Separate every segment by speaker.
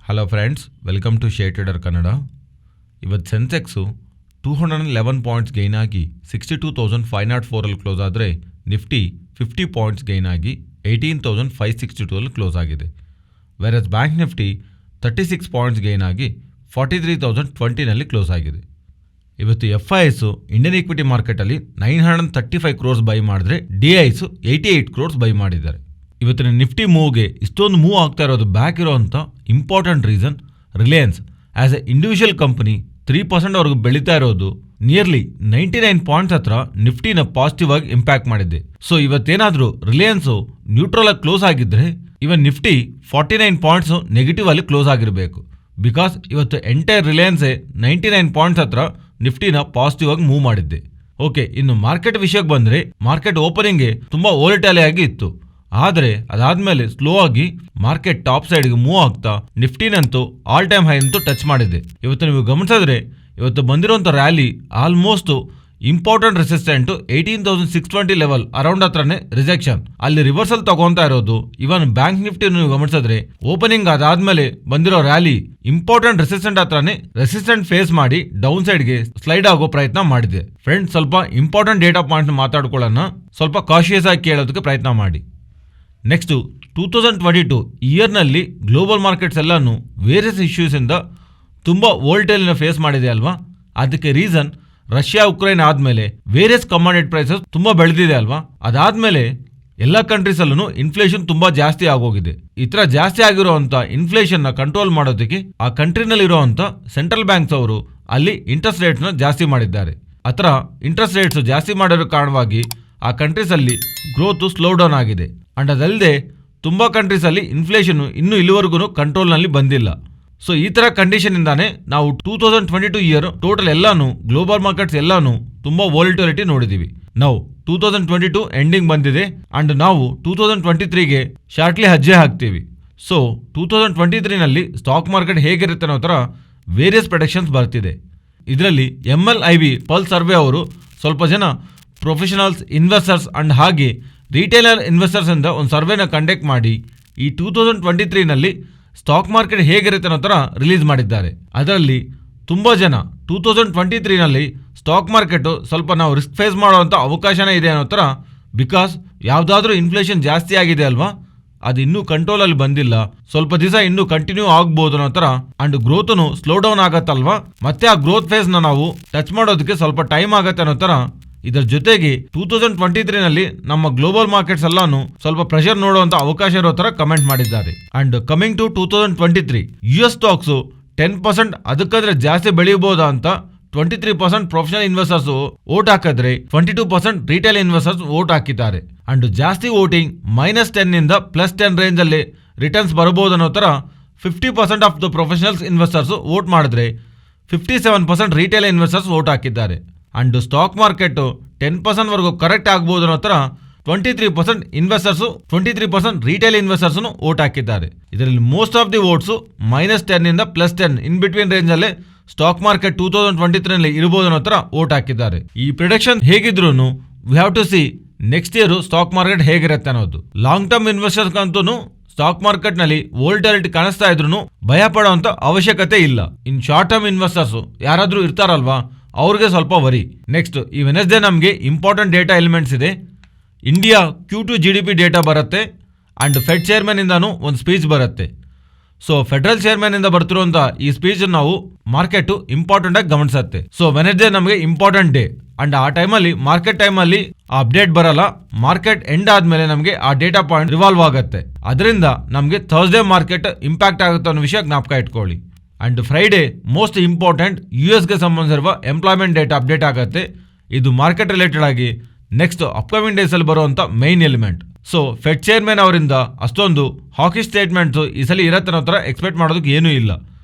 Speaker 1: Hello friends, welcome to share trader Kannada. ಇವತ್ತು Sensex 211 points gain ಆಗಿ 62,504 close ಆದರೆ Nifty 50 points gain ಆಗಿ 18,562 close ಆಗಿದೆ. Virus bank Nifty 36 points gain ಆಗಿ 43,020 close ಆಗಿದೆ. ಇವತ್ತು FIS ಇಂಡಿಯನ್ ಈಕ್ವಿಟಿ ಮಾರ್ಕೆಟಲ್ಲಿ 935 ಕ್ರೋರ್ಸ್ ಬೈ ಮಾಡಿದ್ರೆ DIs 88 ಕ್ರೋರ್ಸ್ ಬೈ ಮಾಡಿದ್ದಾರೆ. ಇವತ್ತಿನ ನಿಫ್ಟಿ ಮೂವ್ಗೆ ಇಷ್ಟೊಂದು ಮೂವ್ ಆಗ್ತಾ ಇರೋದು ಬ್ಯಾಕ್ ಇರೋವಂಥ important reason Reliance as A individual company 3% ಅವ್ರಿಗೆ ಬೆಳೀತಾ ಇರೋದು ನಿಯರ್ಲಿ 99 ಪಾಯಿಂಟ್ಸ್ ಹತ್ರ ನಿಫ್ಟಿನ ಪಾಸಿಟಿವ್ ಆಗಿ ಇಂಪ್ಯಾಕ್ಟ್ ಮಾಡಿದೆ. ಸೊ ಇವತ್ತೇನಾದರೂ ರಿಲಯನ್ಸು ನ್ಯೂಟ್ರಲ್ ಆಗಿ ಕ್ಲೋಸ್ ಆಗಿದ್ರೆ ಇವನ್ ನಿಫ್ಟಿ 49 ಪಾಯಿಂಟ್ಸ್ ನೆಗೆಟಿವ್ ಅಲ್ಲಿ ಕ್ಲೋಸ್ ಆಗಿರಬೇಕು. ಬಿಕಾಸ್ ಇವತ್ತು ಎಂಟೈರ್ ರಿಲಯನ್ಸೇ 99 ಪಾಯಿಂಟ್ಸ್ ಹತ್ರ ನಿಫ್ಟಿನ ಪಾಸಿಟಿವ್ ಆಗಿ ಮೂವ್ ಮಾಡಿದ್ದೆ. ಓಕೆ, ಇನ್ನು ಮಾರ್ಕೆಟ್ ವಿಷಯಕ್ಕೆ ಬಂದರೆ ಮಾರ್ಕೆಟ್ ಓಪನಿಂಗ್ಗೆ ತುಂಬ ವೋಲಟೈಲ್ ಆಗಿ ಇತ್ತು. ಆದರೆ ಅದಾದಮೇಲೆ ಸ್ಲೋ ಆಗಿ ಮಾರ್ಕೆಟ್ ಟಾಪ್ ಸೈಡ್ಗೆ ಮೂವ್ ಆಗ್ತಾ ನಿಫ್ಟಿನಂತೂ ಆಲ್ ಟೈಮ್ ಹೈ ಅಂತೂ ಟಚ್ ಮಾಡಿದೆ. ಇವತ್ತು ನೀವು ಗಮನಿಸಿದ್ರೆ ಇವತ್ತು ಬಂದಿರುವಂಥ rally almost important resistant 18,620 level around ಹತ್ರನೇ ರಿಜೆಕ್ಷನ್ ಅಲ್ಲಿ ರಿವರ್ಸಲ್ ತಗೊಂತಾ ಇರೋದು. ಇವನ್ ಬ್ಯಾಂಕ್ ನಿಫ್ಟಿ ನೀವು ಗಮನಿಸಿದ್ರೆ ಓಪನಿಂಗ್ ಅದಾದ್ಮೇಲೆ ಬಂದಿರೋ ರ್ಯಾಲಿ ಇಂಪಾರ್ಟೆಂಟ್ ರೆಸಿಸ್ಟೆಂಟ್ ಹತ್ರನೇ ರೆಸಿಸ್ಟೆಂಟ್ ಫೇಸ್ ಮಾಡಿ ಡೌನ್ ಸೈಡ್ಗೆ ಸ್ಲೈಡ್ ಆಗೋ ಪ್ರಯತ್ನ ಮಾಡಿದೆ. ಫ್ರೆಂಡ್ಸ್, ಸ್ವಲ್ಪ ಇಂಪಾರ್ಟೆಂಟ್ ಡೇಟಾ ಪಾಯಿಂಟ್ ಮಾತಾಡ್ಕೊಳ್ಳೋಣ, ಸ್ವಲ್ಪ ಕಾಶಿಯಸ್ ಆಗಿ ಕೇಳೋದಕ್ಕೆ ಪ್ರಯತ್ನ ಮಾಡಿ. ನೆಕ್ಸ್ಟು 2022 ಇಯರ್ನಲ್ಲಿ ಗ್ಲೋಬಲ್ ಮಾರ್ಕೆಟ್ಸ್ ಎಲ್ಲಾನು ವೇರಿಯಸ್ ಇಶ್ಯೂಸಿಂದ ತುಂಬ ವೋಲ್ಟೈಲ್ನ ಫೇಸ್ ಮಾಡಿದೆ ಅಲ್ವಾ. ಅದಕ್ಕೆ ರೀಸನ್ ರಷ್ಯಾ ಉಕ್ರೈನ್ ಆದಮೇಲೆ ವೇರಿಯಸ್ ಕಮಾಡಿಟಿ ಪ್ರೈಸಸ್ ತುಂಬ ಬೆಳೆದಿದೆ ಅಲ್ವಾ. ಅದಾದಮೇಲೆ ಎಲ್ಲ ಕಂಟ್ರೀಸಲ್ಲೂ ಇನ್ಫ್ಲೇಷನ್ ತುಂಬ ಜಾಸ್ತಿ ಆಗೋಗಿದೆ. ಈ ಥರ ಜಾಸ್ತಿ ಆಗಿರೋವಂಥ ಇನ್ಫ್ಲೇಷನ್ನ ಕಂಟ್ರೋಲ್ ಮಾಡೋದಕ್ಕೆ ಆ ಕಂಟ್ರಿನಲ್ಲಿರೋವಂಥ ಸೆಂಟ್ರಲ್ ಬ್ಯಾಂಕ್ಸ್ ಅವರು ಅಲ್ಲಿ ಇಂಟ್ರೆಸ್ಟ್ ರೇಟ್ಸ್ನ ಜಾಸ್ತಿ ಮಾಡಿದ್ದಾರೆ. ಆ ಥರ ಇಂಟ್ರೆಸ್ಟ್ ರೇಟ್ಸ್ ಜಾಸ್ತಿ ಮಾಡಿರೋ ಕಾರಣವಾಗಿ ಆ ಕಂಟ್ರೀಸಲ್ಲಿ ಗ್ರೋತು ಸ್ಲೋ ಡೌನ್ ಆಗಿದೆ. ಅಂಡ್ ಅದಲ್ಲದೆ ತುಂಬ ಕಂಟ್ರೀಸಲ್ಲಿ ಇನ್ಫ್ಲೇಷನ್ ಇನ್ನೂ ಇಲ್ಲಿವರೆಗೂ ಕಂಟ್ರೋಲ್ನಲ್ಲಿ ಬಂದಿಲ್ಲ. ಸೊ ಈ ಥರ ಕಂಡೀಷನಿಂದಾನೇ ನಾವು 2022 ಇಯರ್ ಟೋಟಲ್ ಎಲ್ಲಾನು ಗ್ಲೋಬಲ್ ಮಾರ್ಕೆಟ್ಸ್ ಎಲ್ಲಾನು ತುಂಬ ವೋಲಟಿಲಿಟಿ ನೋಡಿದ್ದೀವಿ. ನಾವು 2022 ಎಂಡಿಂಗ್ ಬಂದಿದೆ ಅಂಡ್ ನಾವು 2023ಗೆ ಶಾರ್ಟ್ಲಿ ಹೆಜ್ಜೆ ಹಾಕ್ತೀವಿ. ಸೊ 2023ನಲ್ಲಿ ಸ್ಟಾಕ್ ಮಾರ್ಕೆಟ್ ಹೇಗಿರುತ್ತೆ ಅನ್ನೋ ಥರ ವೇರಿಯಸ್ ಪ್ರೆಡಿಕ್ಷನ್ಸ್ ಬರ್ತಿದೆ. ಇದರಲ್ಲಿ MLIB ಪಲ್ಸ್ ಸರ್ವೆ ಅವರು ಸ್ವಲ್ಪ ಜನ ಪ್ರೊಫೆಷನಲ್ಸ್, ಇನ್ವೆಸ್ಟರ್ಸ್ ಅಂಡ್ ಹಾಗೆ ರಿಟೇಲರ್ ಇನ್ವೆಸ್ಟರ್ಸ್ ಇಂದ ಒಂದು ಸರ್ವೆನ ಕಂಡಕ್ಟ್ ಮಾಡಿ ಈ 2023ನಲ್ಲಿ ಸ್ಟಾಕ್ ಮಾರ್ಕೆಟ್ ಹೇಗಿರುತ್ತೆ ಅನ್ನೋ ಥರ ರಿಲೀಸ್ ಮಾಡಿದ್ದಾರೆ. ಅದರಲ್ಲಿ ತುಂಬ ಜನ 2023ನಲ್ಲಿ ಸ್ಟಾಕ್ ಮಾರ್ಕೆಟು ಸ್ವಲ್ಪ ನಾವು ರಿಸ್ಕ್ ಫೇಸ್ ಮಾಡುವಂಥ ಅವಕಾಶನೇ ಇದೆ ಅನ್ನೋ ಥರ, ಬಿಕಾಸ್ ಯಾವುದಾದ್ರೂ ಇನ್ಫ್ಲೇಷನ್ ಜಾಸ್ತಿ ಆಗಿದೆ ಅಲ್ವಾ, ಅದು ಇನ್ನೂ ಕಂಟ್ರೋಲಲ್ಲಿ ಬಂದಿಲ್ಲ, ಸ್ವಲ್ಪ ದಿವಸ ಇನ್ನೂ ಕಂಟಿನ್ಯೂ ಆಗ್ಬೋದು ಅನ್ನೋ ಥರ. ಅಂಡ್ ಗ್ರೋತನು ಸ್ಲೋ ಡೌನ್ ಆಗತ್ತಲ್ವಾ, ಮತ್ತೆ ಆ ಗ್ರೋತ್ ಫೇಸ್ನ ನಾವು ಟಚ್ ಮಾಡೋದಕ್ಕೆ ಸ್ವಲ್ಪ ಟೈಮ್ ಆಗತ್ತೆ ಅನ್ನೋ ಥರ. ಇದರ ಜೊತೆಗೆ 2023ನಲ್ಲಿ ನಮ್ಮ ಗ್ಲೋಬಲ್ ಮಾರ್ಕೆಟ್ಸ್ ಎಲ್ಲಾನು ಸ್ವಲ್ಪ ಪ್ರೆಷರ್ ನೋಡುವಂತ ಅವಕಾಶ ಇರೋ ತರ ಕಮೆಂಟ್ ಮಾಡಿದ್ದಾರೆ. And coming to 2023 US stocks 10% ಅದಕ್ಕಾದ್ರೆ ಜಾಸ್ತಿ ಬೆಳೆಯಬಹುದಾ ಅಂತ 23% ಪ್ರೊಫೆಷನಲ್ ಇನ್ವೆಸ್ಟರ್ಸ್ ವೋಟ್ ಹಾಕಿದ್ರೆ 22% ರಿಟೇಲ್ ಇನ್ವೆಸ್ಟರ್ಸ್ ವೋಟ್ ಹಾಕಿದ್ದಾರೆ. ಅಂಡ್ ಜಾಸ್ತಿ ವೋಟಿಂಗ್ -10 ನಿಂದ +10 ರೇಂಜ್ ಅಲ್ಲಿ ರಿಟರ್ನ್ಸ್ ಬರಬಹುದು ಅನ್ನೋ ತರ 50% of the professionals investors vote ಮಾಡಿದ್ರೆ 57% ರಿಟೇಲ್ ಇನ್ವೆಸ್ಟರ್ಸ್ ವೋಟ್ ಹಾಕಿದ್ದಾರೆ. ಅಂಡ್ ಸ್ಟಾಕ್ ಮಾರ್ಕೆಟ್ 10% ವರೆಗೂ ಕರೆಕ್ಟ್ ಆಗ್ಬೋದು ಅನ್ನೋ ಥರ 23% ಇನ್ವೆಸ್ಟರ್ಸು 23% ರಿಟೇಲ್ ಇನ್ವೆಸ್ಟರ್ಸ್ನು ವೋಟ್ ಹಾಕಿದ್ದಾರೆ. ಇದರಲ್ಲಿ ಮೋಸ್ಟ್ ಆಫ್ ದಿ ವೋಟ್ಸು -10 ನಿಂದ +10 ಇನ್ ಬಿಟ್ವೀನ್ ರೇಂಜಲ್ಲೇ ಸ್ಟಾಕ್ ಮಾರ್ಕೆಟ್ 2023ನಲ್ಲಿ ಇರ್ಬೋದು ಅನ್ನೋ ಥರ ವೋಟ್ ಹಾಕಿದ್ದಾರೆ. ಈ ಪ್ರಿಡಿಕ್ಷನ್ ಹೇಗಿದ್ರು we have to see next year stock market ಹೇಗಿರುತ್ತೆ ಅನ್ನೋದು. ಲಾಂಗ್ ಟರ್ಮ್ ಇನ್ವೆಸ್ಟರ್ಸ್ಗಂತೂ ಸ್ಟಾಕ್ ಮಾರ್ಕೆಟ್ನಲ್ಲಿ ವೋಲ್ಟಾಲಿಟಿ ಕಾಣಿಸ್ತಾ ಇದ್ರು ಭಯ ಪಡೋವಂಥ ಅವಶ್ಯಕತೆ ಇಲ್ಲ. ಇನ್ ಶಾರ್ಟ್ ಟರ್ಮ್ ಇನ್ವೆಸ್ಟರ್ಸ್ ಯಾರಾದರೂ ಇರ್ತಾರಲ್ವಾ, ಅವ್ರಿಗೆ ಸ್ವಲ್ಪ ವರಿ. ನೆಕ್ಸ್ಟ್ ಈ ವೆನೆಸ್ಡೇ ನಮಗೆ ಇಂಪಾರ್ಟೆಂಟ್ ಡೇಟಾ ಎಲಿಮೆಂಟ್ಸ್ ಇದೆ. ಇಂಡಿಯಾ Q2 GDP ಡೇಟಾ ಬರುತ್ತೆ ಅಂಡ್ ಫೆಡ್ ಚೇರ್ಮನ್ ಇಂದಾನು ಒಂದು ಸ್ಪೀಚ್ ಬರುತ್ತೆ. ಸೊ ಫೆಡರಲ್ ಚೇರ್ಮನ್ ಇಂದ ಬರ್ತಿರುವಂತ ಈ ಸ್ಪೀಚ್ ನಾವು ಮಾರ್ಕೆಟ್ ಇಂಪಾರ್ಟೆಂಟ್ ಆಗಿ ಗಮನಿಸುತ್ತೆ. ಸೊ ವೆನೆಸ್ಡೇ ನಮಗೆ ಇಂಪಾರ್ಟೆಂಟ್ ಡೇ ಅಂಡ್ ಆ ಟೈಮಲ್ಲಿ ಮಾರ್ಕೆಟ್ ಟೈಮಲ್ಲಿ ಆ ಅಪ್ಡೇಟ್ ಬರಲ್ಲ. ಮಾರ್ಕೆಟ್ ಎಂಡ್ ಆದ್ಮೇಲೆ ನಮಗೆ ಆ ಡೇಟಾ ಪಾಯಿಂಟ್ ರಿವಾಲ್ವ್ ಆಗುತ್ತೆ. ಅದರಿಂದ ನಮಗೆ ಥರ್ಸ್ಡೇ ಮಾರ್ಕೆಟ್ ಇಂಪ್ಯಾಕ್ಟ್ ಆಗುತ್ತೆ ಅನ್ನೋ ವಿಷಯ ಜ್ಞಾಪಕ ಇಟ್ಕೊಳ್ಳಿ. ಅಂಡ್ ಫ್ರೈಡೇ ಮೋಸ್ಟ್ ಇಂಪಾರ್ಟೆಂಟ್ USಗೆ ಸಂಬಂಧಿಸಿರುವ ಎಂಪ್ಲಾಯ್ಮೆಂಟ್ ಡೇಟಾ ಅಪ್ಡೇಟ್ ಆಗುತ್ತೆ. ಇದು ಮಾರ್ಕೆಟ್ ರಿಲೇಟೆಡ್ ಆಗಿ ನೆಕ್ಸ್ಟ್ ಅಪ್ಕಮಿಂಗ್ ಡೇಸಲ್ಲಿ ಬರುವಂಥ main element. So Fed chairman ಅವರಿಂದ ಅಷ್ಟೊಂದು ಹಾಕಿ ಸ್ಟೇಟ್ಮೆಂಟ್ಸು ಈ ಸಲ ಇರತ್ತೆ ಅನ್ನೋ ಥರ ಎಕ್ಸ್ಪೆಕ್ಟ್ ಮಾಡೋದಕ್ಕೆ ಏನೂ ಇಲ್ಲ.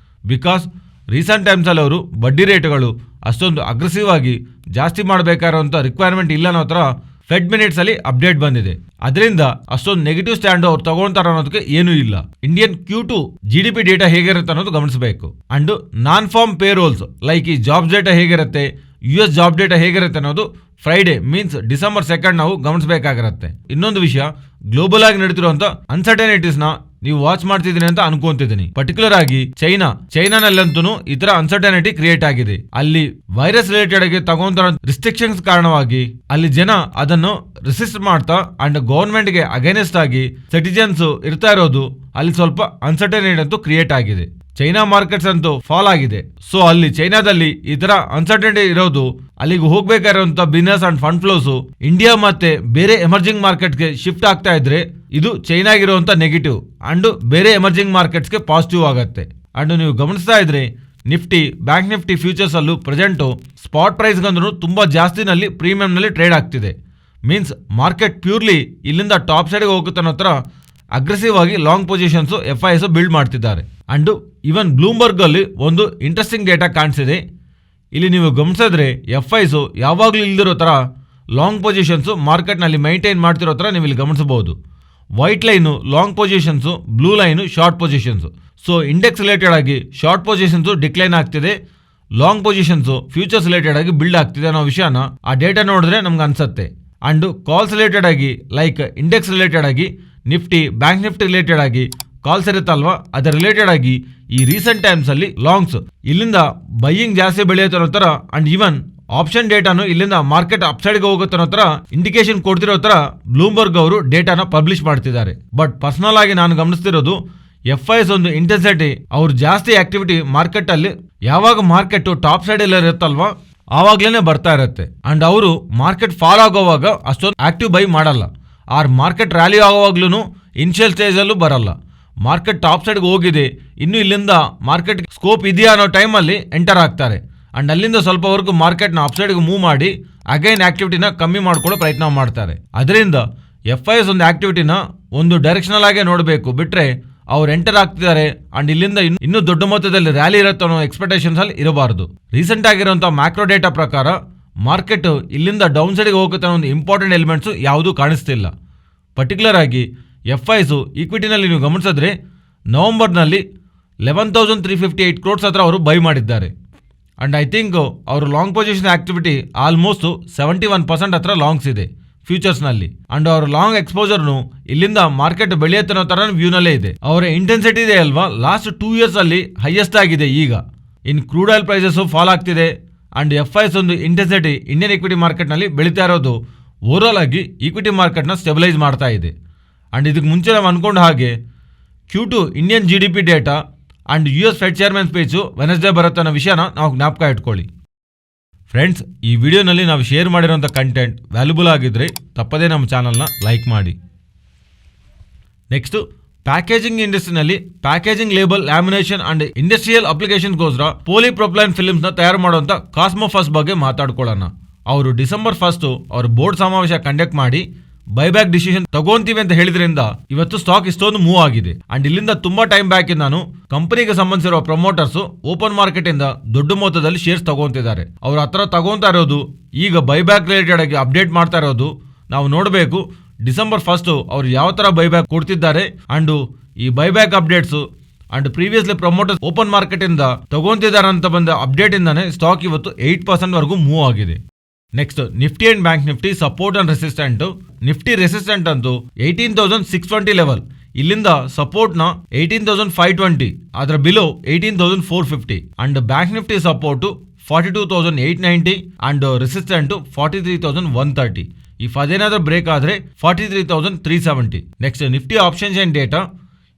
Speaker 1: ಬಿಕಾಸ್ ರೀಸೆಂಟ್ ಟೈಮ್ಸಲ್ಲಿ ಅವರು ಬಡ್ಡಿ ರೇಟ್ಗಳು ಅಷ್ಟೊಂದು ಅಗ್ರೆಸಿವ್ ಆಗಿ ಜಾಸ್ತಿ ಮಾಡಬೇಕಾಗಿರುವಂಥ ರಿಕ್ವೈರ್ಮೆಂಟ್ ಇಲ್ಲ ಅನ್ನೋ ಥರ ಫೆಡ್ ಮಿನಿಟ್ಸ್ ಅಲ್ಲಿ ಅಪ್ಡೇಟ್ ಬಂದಿದೆ. ಅದರಿಂದ ಅಷ್ಟೊಂದು ನೆಗೆಟಿವ್ ಸ್ಟ್ಯಾಂಡ್ ಅವ್ರು ತಗೊಳ್ತಾರೆ ಅನ್ನೋದಕ್ಕೆ ಏನೂ ಇಲ್ಲ. ಇಂಡಿಯನ್ Q2 GDP ಡೇಟಾ ಹೇಗಿರುತ್ತೆ ಅನ್ನೋದು ಗಮನಿಸಬೇಕು. ಅಂಡ್ ನಾನ್ ಫಾರ್ಮ್ ಪೇರೋಲ್ಸ್ ಲೈಕ್ ಈ ಜಾಬ್ಸ್ ಡೇಟಾ ಹೇಗಿರುತ್ತೆ, US ಜಾಬ್ ಡೇಟಾ ಹೇಗಿರುತ್ತೆ ಅನ್ನೋದು ಫ್ರೈಡೇ ಮೀನ್ಸ್ ಡಿಸೆಂಬರ್ 2 ನಾವು ಗಮನಿಸಬೇಕಾಗಿರುತ್ತೆ. ಇನ್ನೊಂದು ವಿಷಯ, ಗ್ಲೋಬಲ್ ಆಗಿ ನಡೀತಿರುವಂಥ ಅನ್ಸರ್ಟನಿಟೀಸ್ನ ನೀವು ವಾಚ್ ಮಾಡ್ತಿದ್ದೀನಿ ಅಂತ ಅನ್ಕೊಂತಿದ್ದೀನಿ. ಪರ್ಟಿಕ್ಯುಲರ್ ಆಗಿ ಚೈನಾನಲ್ಲಂತೂ ಈ ತರ ಅನ್ಸರ್ಟನಿಟಿ ಕ್ರಿಯೇಟ್ ಆಗಿದೆ. ಅಲ್ಲಿ ವೈರಸ್ ರಿಲೇಟೆಡ್ ಆಗಿ ತಗೊಂತ ರಿಸ್ಟ್ರಿಕ್ಷನ್ಸ್ ಕಾರಣವಾಗಿ ಅಲ್ಲಿ ಜನ ಅದನ್ನು ರೆಸಿಸ್ಟ್ ಮಾಡ್ತಾ ಅಂಡ್ ಗವರ್ಮೆಂಟ್ ಗೆ ಅಗೇನೆಸ್ಟ್ ಆಗಿ ಸಿಟಿಜನ್ಸ್ ಇರ್ತಾ ಇರೋದು ಅಲ್ಲಿ ಸ್ವಲ್ಪ ಅನ್ಸರ್ಟನಿಟಿ ಅಂತೂ ಕ್ರಿಯೇಟ್ ಆಗಿದೆ. ಚೈನಾ ಮಾರ್ಕೆಟ್ಸ್ ಅಂತೂ ಫಾಲ್ ಆಗಿದೆ. ಸೊ ಅಲ್ಲಿ ಚೈನಾದಲ್ಲಿ ಈ ತರ ಅನ್ಸರ್ಟನಿಟಿ ಇರೋದು ಅಲ್ಲಿಗೆ ಹೋಗ್ಬೇಕಾಗಿರುವಂತ business and fund flows India ಮತ್ತೆ ಬೇರೆ ಎಮರ್ಜಿಂಗ್ ಮಾರ್ಕೆಟ್ಗೆ ಶಿಫ್ಟ್ ಆಗ್ತಾ ಇದ್ರೆ ಇದು ಚೈನಾಗಿರುವಂತ ನೆಗೆಟಿವ್ ಅಂಡ್ ಬೇರೆ ಎಮರ್ಜಿಂಗ್ ಮಾರ್ಕೆಟ್ಸ್ಗೆ ಪಾಸಿಟಿವ್ ಆಗುತ್ತೆ. ಅಂಡ್ ನೀವು ಗಮನಿಸ್ತಾ ಇದ್ರೆ ನಿಫ್ಟಿ, ಬ್ಯಾಂಕ್ ನಿಫ್ಟಿ ಫ್ಯೂಚರ್ಸ್ ಅಲ್ಲೂ ಪ್ರೆಸೆಂಟ್ ಸ್ಪಾಟ್ ಪ್ರೈಸ್ ಗಂದ್ರೂ ತುಂಬಾ ಜಾಸ್ತಿನಲ್ಲಿ ಪ್ರೀಮಿಯಂ ನಲ್ಲಿ ಟ್ರೇಡ್ ಆಗ್ತಿದೆ. ಮೀನ್ಸ್ ಮಾರ್ಕೆಟ್ ಪ್ಯೂರ್ಲಿ ಇಲ್ಲಿಂದ ಟಾಪ್ ಸೈಡ್ಗೆ ಹೋಗುತ್ತೆ ಅನ್ನೋ ತರ ಅಗ್ರೆಸಿವ್ ಆಗಿ ಲಾಂಗ್ ಪೊಸಿಷನ್ಸ್ FIs ಬಿಲ್ಡ್ ಮಾಡ್ತಿದ್ದಾರೆ. ಅಂಡ್ ಈವನ್ ಬ್ಲೂಮ್ಬರ್ಗ್ ಅಲ್ಲಿ ಒಂದು ಇಂಟ್ರೆಸ್ಟಿಂಗ್ ಡೇಟಾ ಕಾಣಿಸಿದೆ. ಇಲ್ಲಿ ನೀವು ಗಮನಿಸಿದ್ರೆ FIs ಯಾವಾಗಲೂ ಇಲ್ದಿರೋ ತರ ಲಾಂಗ್ ಪೊಸಿಷನ್ಸ್ ಮಾರ್ಕೆಟ್ ನಲ್ಲಿ ಮೈಂಟೈನ್ ಮಾಡ್ತಿರೋ ತರ ನೀವು ಇಲ್ಲಿ ಗಮನಿಸಬಹುದು. White line long positions, blue line short positions. So index related ಆಗಿ ಶಾರ್ಟ್ ಪೊಸಿಷನ್ಸ್ ಡಿಕ್ಲೈನ್ ಆಗ್ತಿದೆ, ಲಾಂಗ್ ಪೊಸಿಷನ್ಸ್ ಫ್ಯೂಚರ್ಸ್ ರಿಲೇಟೆಡ್ ಆಗಿ ಬಿಲ್ಡ್ ಆಗ್ತಿದೆ ಅನ್ನೋ ವಿಷಯನ ಆ ಡೇಟಾ ನೋಡಿದ್ರೆ ನಮ್ಗೆ ಅನ್ಸುತ್ತೆ. ಅಂಡ್ ಕಾಲ್ಸ್ ರಿಲೇಟೆಡ್ ಆಗಿ ಲೈಕ್ ಇಂಡೆಕ್ಸ್ ರಿಲೇಟೆಡ್ ಆಗಿ ನಿಫ್ಟಿ, ಬ್ಯಾಂಕ್ ನಿಫ್ಟಿ ರಿಲೇಟೆಡ್ ಆಗಿ ಕಾಲ್ಸ್ ಇರುತ್ತಲ್ವಾ, ಅದರ ರಿಲೇಟೆಡ್ ಆಗಿ ಈ ರೀಸೆಂಟ್ ಟೈಮ್ಸ್ ಅಲ್ಲಿ ಲಾಂಗ್ಸ್ ಇಲ್ಲಿಂದ ಬೈಯಿಂಗ್ ಜಾಸ್ತಿ ಬೆಳೆಯುತ್ತೆ ಅನ್ನೋ ತರ ಅಂಡ್ ಈವನ್ ಆಪ್ಷನ್ ಡೇಟಾನು ಇಲ್ಲಿಂದ ಮಾರ್ಕೆಟ್ ಅಪ್ಸೈಡ್ಗೆ ಹೋಗುತ್ತೆ ಅನ್ನೋ ತರ ಇಂಡಿಕೇಶನ್ ಕೊಡ್ತಿರೋ ತರ ಬ್ಲೂಮ್ಬರ್ಗ್ ಅವರು ಡೇಟಾನ ಪಬ್ಲಿಷ್ ಮಾಡ್ತಿದ್ದಾರೆ. ಬಟ್ ಪರ್ಸನಲ್ ಆಗಿ ನಾನು ಗಮನಿಸ್ತಿರೋದು FIs ಒಂದು ಇಂಟೆನ್ಸಿಟಿ, ಅವ್ರು ಜಾಸ್ತಿ ಆಕ್ಟಿವಿಟಿ ಮಾರ್ಕೆಟ್ ಅಲ್ಲಿ ಯಾವಾಗ ಮಾರ್ಕೆಟ್ ಟಾಪ್ ಸೈಡ್ ಎಲ್ಲ ಇರುತ್ತಲ್ವಾ ಆವಾಗ್ಲೇನೆ ಬರ್ತಾ ಇರುತ್ತೆ. ಅಂಡ್ ಅವರು ಮಾರ್ಕೆಟ್ ಫಾಲ್ ಆಗೋವಾಗ ಅಷ್ಟೊಂದು ಆಕ್ಟಿವ್ ಬೈ ಮಾಡಲ್ಲ. ಆರ್ ಮಾರ್ಕೆಟ್ ರ್ಯಾಲಿ ಆಗೋವಾಗ್ಲೂ ಇನಿಷಿಯಲ್ ಸ್ಟೇಜ್ ಅಲ್ಲೂ ಬರಲ್ಲ. ಮಾರ್ಕೆಟ್ ಟಾಪ್ ಸೈಡ್ಗೆ ಹೋಗಿದೆ, ಇನ್ನು ಇಲ್ಲಿಂದ ಮಾರ್ಕೆಟ್ ಸ್ಕೋಪ್ ಇದೆಯಾ ಅನ್ನೋ ಟೈಮಲ್ಲಿ ಎಂಟರ್ ಆಗ್ತಾರೆ. ಅಂಡ್ ಅಲ್ಲಿಂದ ಸ್ವಲ್ಪವರೆಗೂ ಮಾರ್ಕೆಟ್ನ ಅಪ್ಸೈಡ್ಗೆ ಮೂವ್ ಮಾಡಿ ಅಗೈನ್ ಆಕ್ಟಿವಿಟಿನ ಕಮ್ಮಿ ಮಾಡ್ಕೊಳ್ಳೋ ಪ್ರಯತ್ನ ಮಾಡ್ತಾರೆ. ಅದರಿಂದ FIs ಒಂದು ಆಕ್ಟಿವಿಟಿನ ಒಂದು ಡೈರೆಕ್ಷನಲ್ ಆಗೇ ನೋಡಬೇಕು, ಬಿಟ್ರೆ ಅವ್ರು ಎಂಟರ್ ಆಗ್ತಿದ್ದಾರೆ ಅಂಡ್ ಇಲ್ಲಿಂದ ಇನ್ನೂ ದೊಡ್ಡ ಮೊತ್ತದಲ್ಲಿ ರ್ಯಾಲಿ ಇರುತ್ತೆ ಅನ್ನೋ ಎಕ್ಸ್ಪೆಕ್ಟೇಷನ್ಸ್ ಅಲ್ಲಿ ಇರಬಾರ್ದು. ರೀಸೆಂಟ್ ಆಗಿರುವಂತಹ ಮ್ಯಾಕ್ರೋ ಡೇಟಾ ಪ್ರಕಾರ ಮಾರ್ಕೆಟ್ ಇಲ್ಲಿಂದ ಡೌನ್ ಸೈಡ್ಗೆ ಹೋಗುತ್ತೆ ಅನ್ನೋ ಒಂದು ಇಂಪಾರ್ಟೆಂಟ್ ಎಲಿಮೆಂಟ್ಸ್ ಯಾವುದೂ ಕಾಣಿಸ್ತಿಲ್ಲ. ಪರ್ಟಿಕ್ಯುಲರ್ ಆಗಿ FIs ಈಕ್ವಿಟಿನಲ್ಲಿ ನೀವು ಗಮನಿಸಿದ್ರೆ ನವೆಂಬರ್ನಲ್ಲಿ 11,358 crores ಹತ್ರ ಅವರು ಬೈ ಮಾಡಿದ್ದಾರೆ. ಅಂಡ್ ಐ ಥಿಂಕ್ ಅವರು ಲಾಂಗ್ ಪೊಸಿಷನ್ ಆಕ್ಟಿವಿಟಿ ಆಲ್ಮೋಸ್ಟ್ 71% ಹತ್ರ ಲಾಂಗ್ಸ್ ಇದೆ ಫ್ಯೂಚರ್ಸ್ನಲ್ಲಿ. ಅಂಡ್ ಅವರ ಲಾಂಗ್ ಎಕ್ಸ್ಪೋಜರ್ನು ಇಲ್ಲಿಂದ ಮಾರ್ಕೆಟ್ ಬೆಳೆಯುತ್ತೆ ಅನ್ನೋ ತರ ವ್ಯೂನಲ್ಲೇ ಇದೆ. ಅವರ ಇಂಟೆನ್ಸಿಟಿ ಇದೆ ಅಲ್ವಾ, ಲಾಸ್ಟ್ 2 years ಅಲ್ಲಿ ಹೈಯೆಸ್ಟ್ ಆಗಿದೆ. ಈಗ ಇನ್ ಕ್ರೂಡ್ ಆಯಿಲ್ ಪ್ರೈಸಸ್ ಫಾಲ್ ಆಗ್ತಿದೆ ಅಂಡ್ FIs ಒಂದು ಇಂಟೆನ್ಸಿಟಿ ಇಂಡಿಯನ್ ಇಕ್ವಿಟಿ ಮಾರ್ಕೆಟ್ನಲ್ಲಿ ಬೆಳೀತಾ ಇರೋದು ಓವರಾಲ್ ಆಗಿ ಈಕ್ವಿಟಿ ಮಾರ್ಕೆಟ್ನ ಸ್ಟೆಬಿಲೈಸ್ ಮಾಡ್ತಾ ಇದೆ. ಅಂಡ್ ಇದಕ್ಕೆ ಮುಂಚೆ ನಾವು ಅನ್ಕೊಂಡ ಹಾಗೆ Q2 Indian GDP data and US Fed chairman speech Wednesday ಬರುತ್ತೆ ಅನ್ನೋ ವಿಷಯನ ನಾವು ಜ್ಞಾಪಕ ಇಟ್ಕೊಳ್ಳಿ. ಫ್ರೆಂಡ್ಸ್, ಈ ವಿಡಿಯೋನಲ್ಲಿ ನಾವು ಶೇರ್ ಮಾಡಿರೋಂಥ ಕಂಟೆಂಟ್ ವ್ಯಾಲ್ಯೂಬಲ್ ಆಗಿದ್ರೆ ತಪ್ಪದೇ ನಮ್ಮ ಚಾನಲ್ನ ಲೈಕ್ ಮಾಡಿ. ನೆಕ್ಸ್ಟು ಪ್ಯಾಕೇಜಿಂಗ್ ಇಂಡಸ್ಟ್ರಿನಲ್ಲಿ packaging label, lamination and industrial ಅಪ್ಲಿಕೇಶನ್ಗೋಸ್ಕರ ಪಾಲಿಪ್ರೊಪೈಲಿನ್ ಫಿಲ್ಮ್ಸ್ನ ತಯಾರು ಮಾಡುವಂಥ ಕಾಸ್ಮೋಫಸ್ ಬಗ್ಗೆ ಮಾತಾಡ್ಕೊಳ್ಳೋಣ. ಅವರು ಡಿಸೆಂಬರ್ 1 ಅವ್ರ ಬೋರ್ಡ್ ಸಮಾವೇಶ ಕಂಡಕ್ಟ್ ಮಾಡಿ ಬೈಬ್ಯಾಕ್ ಡಿಸಿಷನ್ ತಗೊಂತೀವಿ ಅಂತ ಹೇಳಿದ್ರಿಂದ ಇವತ್ತು ಸ್ಟಾಕ್ ಇಷ್ಟೊಂದು ಮೂವ್ ಆಗಿದೆ. ಅಂಡ್ ಇಲ್ಲಿಂದ ತುಂಬಾ ಟೈಮ್ ಬ್ಯಾಕ್ ನಾನು ಕಂಪನಿಗೆ ಸಂಬಂಧಿಸಿರುವ ಪ್ರಮೋಟರ್ಸ್ ಓಪನ್ ಮಾರ್ಕೆಟ್ ಇಂದ ದೊಡ್ಡ ಮೊತ್ತದಲ್ಲಿ ಶೇರ್ಸ್ ತಗೊಂತಿದ್ದಾರೆ. ಅವ್ರ ಹತ್ರ ತಗೊಂತಾ ಇರೋದು ಈಗ ಬೈಬ್ಯಾಕ್ ರಿಲೇಟೆಡ್ ಆಗಿ ಅಪ್ಡೇಟ್ ಮಾಡ್ತಾ ಇರೋದು ನಾವು ನೋಡಬೇಕು. ಡಿಸೆಂಬರ್ 1 ಅವ್ರು ಯಾವ ತರ ಬೈಬ್ಯಾಕ್ ಕೊಡ್ತಿದ್ದಾರೆ ಅಂಡ್ ಈ buyback updates and previously promoters open market ಇಂದ ತಗೊಂತಿದ್ದಾರೆ ಅಂತ ಬಂದ ಅಪ್ಡೇಟ್ ಇಂದಾನೆ ಸ್ಟಾಕ್ ಇವತ್ತು 8% ವರೆಗೂ ಮೂವ್ ಆಗಿದೆ. Next Nifty and bank Nifty support and resistant. Nifty resistant ಅಂತೂ 18,620 ಲೆವೆಲ್, ಇಲ್ಲಿಂದ ಸಪೋರ್ಟ್ನ 18,520, ಅದರ below 18,450. And bank Nifty support 42,890 and resistant 43,130. If ಅದೇನಾದ್ರೂ ಬ್ರೇಕ್ ಆದರೆ 43,370. Next Nifty options and data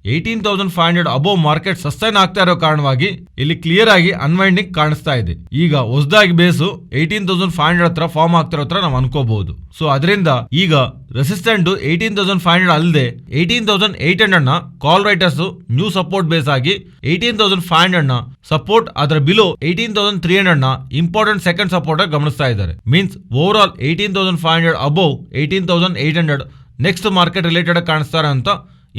Speaker 1: 18,500 above market sustain ಆಗ್ತಾ ಇರೋ ಕಾರಣವಾಗಿ ಇಲ್ಲಿ ಕ್ಲಿಯರ್ ಆಗಿ ಅನ್ವೈಂಡಿಂಗ್ ಕಾಣಿಸ್ತಾ ಇದೆ. ಈಗ ಹೊಸದಾಗಿ ಬೇಸು 18,500 ಹತ್ರ ಫಾರ್ಮ್ ಆಗ್ತಿರೋ ಹತ್ರ ನಾವು ಅನ್ಕೋಬಹುದು. ಸೊ ಅದರಿಂದ ಈಗ ರೆಸಿಸ್ಟೆಂಟ್ 18,500 ಅಲ್ಲದೆ 18,800 ನ ಕಾಲ್ ರೈಟರ್ಸ್ ನ್ಯೂ ಸಪೋರ್ಟ್ ಬೇಸ್ ಆಗಿ 18,500 ನ ಸಪೋರ್ಟ್, ಅದರ ಬಿಲೋ 18,300 ನ ಇಂಪಾರ್ಟೆಂಟ್ ಸೆಕೆಂಡ್ ಸಪೋರ್ಟ್ ಗಮನಿಸ್ತಾ ಇದ್ದಾರೆ. Means overall 18,500 above 18,800 next market related ಕಾಣಿಸ್ತಾರೆ ಅಂತ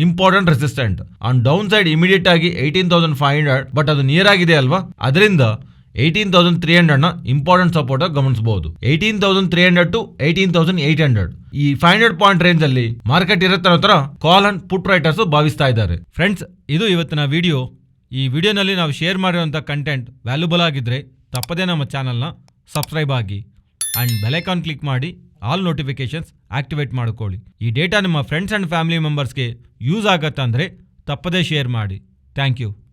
Speaker 1: important resistant. On downside immediate ಆಗಿ 18,500, ಬಟ್ ಅದು ನಿಯರ್ ಆಗಿದೆ ಅಲ್ವಾ, ಅದರಿಂದ 18,300 ನ ಇಂಪಾರ್ಟೆಂಟ್ ಸಪೋರ್ಟ್ ಗಮನಿಸಬಹುದು. 18,300 to 18,800 ಈ 500 ಪಾಯಿಂಟ್ ರೇಂಜ್ ಅಲ್ಲಿ ಮಾರ್ಕೆಟ್ ಇರುತ್ತೆ ಅನ್ನೋ ತರ ಕಾಲ್ ಅಂಡ್ ಪುಟ್ ರೈಟರ್ಸ್ ಭಾವಿಸ್ತಾ ಇದ್ದಾರೆ. ಫ್ರೆಂಡ್ಸ್, ಇದು ಇವತ್ತಿನ ವಿಡಿಯೋ. ಈ ವಿಡಿಯೋನಲ್ಲಿ ನಾವು ಶೇರ್ ಮಾಡಿರುವಂಥ ಕಂಟೆಂಟ್ ವ್ಯಾಲ್ಯೂಬಲ್ ಆಗಿದ್ರೆ ತಪ್ಪದೇ ನಮ್ಮ ಚಾನಲ್ನ ಸಬ್ಸ್ಕ್ರೈಬ್ ಆಗಿ ಅಂಡ್ ಬೆಲ್ ಐಕಾನ್ ಕ್ಲಿಕ್ ಮಾಡಿ ಆಲ್ ನೋಟಿಫಿಕೇಶನ್ಸ್ ಆಕ್ಟಿವೇಟ್ ಮಾಡ್ಕೊಳ್ಳಿ. ಈ ಡೇಟಾ ನಿಮ್ಮ ಫ್ರೆಂಡ್ಸ್ ಅಂಡ್ ಫ್ಯಾಮಿಲಿ ಮೆಂಬರ್ಸ್ಗೆ ಯೂಸ್ ಆಗತ್ತೆ ಅಂದರೆ
Speaker 2: ತಪ್ಪದೇ ಶೇರ್ ಮಾಡಿ. Thank you.